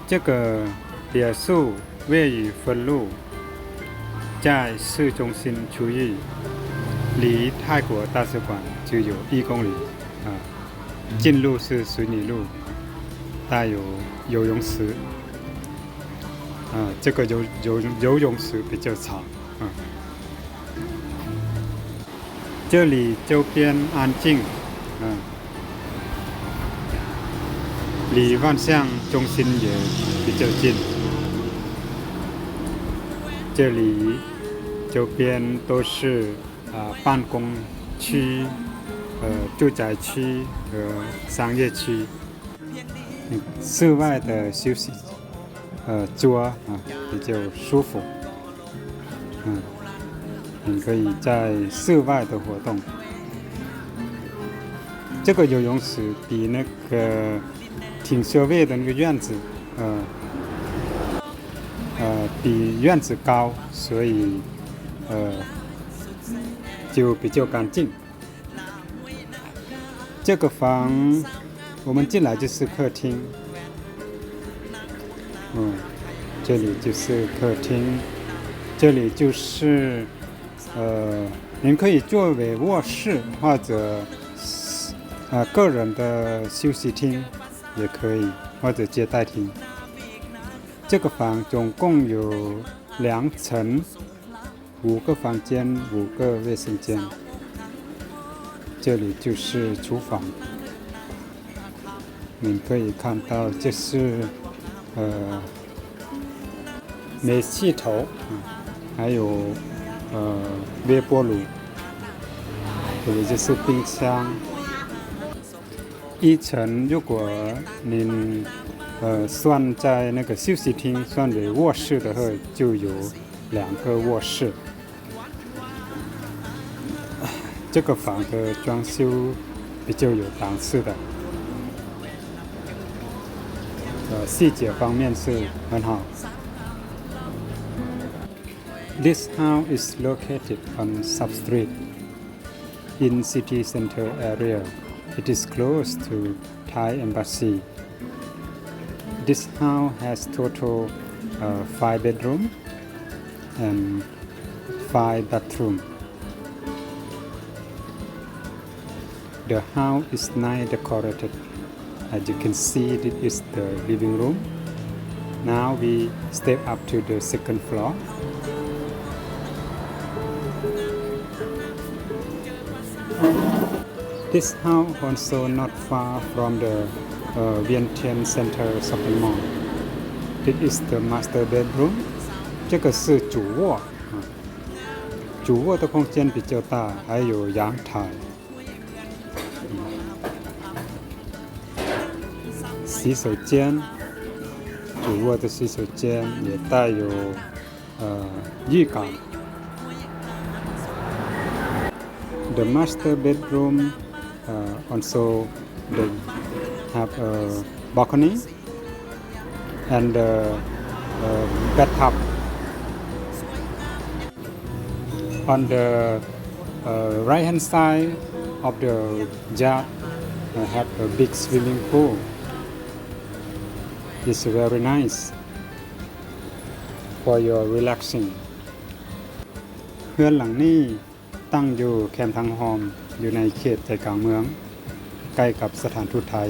这个别墅位于分路，在市中心区域，离泰国大使馆只有1公里。进入是水泥路，带有游泳池。这个游泳池比较长。这里周边安静。离万象中心也比较近。这里周边都是办公区、住宅区和商业区。室外的休息桌比较舒服。你可以在室外的活动。这个游泳池比那个停车位的那个院子比院子高，所以就比较干净。这个房我们进来就是客厅。这里就是客厅，这里就是您可以作为卧室或者个人的休息厅也可以，或者接待厅。这个房总共有2层，5个房间，5个卫生间。这里就是厨房，你可以看到这是煤气头，还有微波炉。这里就是冰箱。1层如果您算在那个休息厅算为卧室的话，就有2个卧室。这个房的装修比较有档次的，细节方面是很好。This house is located on Sub Street in city center area. It is close to Thai Embassy. This house has total 5 bedrooms and 5 bathrooms. The house is nice decorated. As you can see, this is the living room. Now we step up to the second floor. This house also not far from the Vientiane Center Shopping Mall. This is the master bedroom. 这个是主卧。主卧的空间比较大，还有阳台。洗手间，主卧的洗手间也带有浴缸。The master bedroom also they have a balcony and a bathtub. On the right hand side of the yard have a big swimming pool. It's very nice for your relaxing. เรือนหลังนี้ตั้งอยู่แคมป์ทางหอมอยู่ในเขตใจกลางเมืองใกล้กับสถานทูตไทย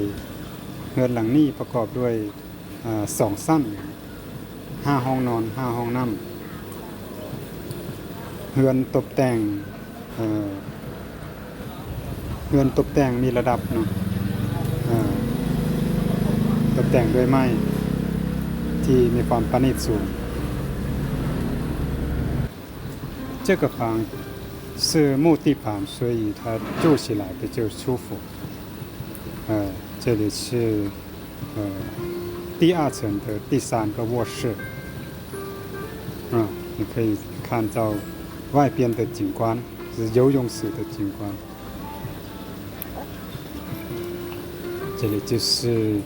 เรือนหลังนี้ประกอบด้วย2 ชั้น5 ห้องนอน5 ห้องน้ำเรือนตกแต่งมีระดับเนาะตกแต่งด้วยไม้ที่มีความประณีตสูง这个房是木地板，所以它住起来比较舒服。这里是第2层的第3个卧室。你可以看到外边的景观，是游泳池的景观。这里就是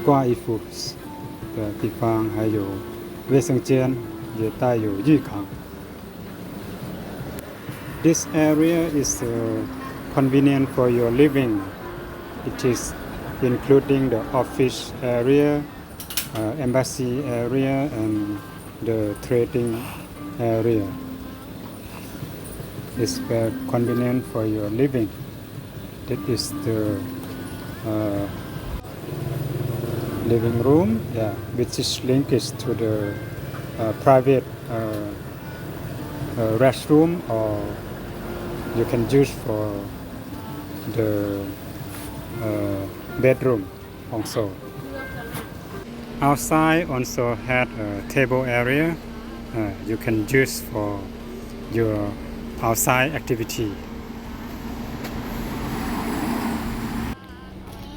挂衣服的地方，还有卫生间，也带有浴缸。This area is convenient for your living. It is including the office area, embassy area, and the trading area. It's very convenient for your living. That is the living room, yeah, which is linked to the private restroom, or you can use for the bedroom also. Outside also had a table area you can use for your outside activity.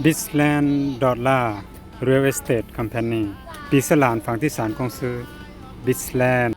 Bisland Dollar Real Estate Company 比斯兰房地产公司 Bisland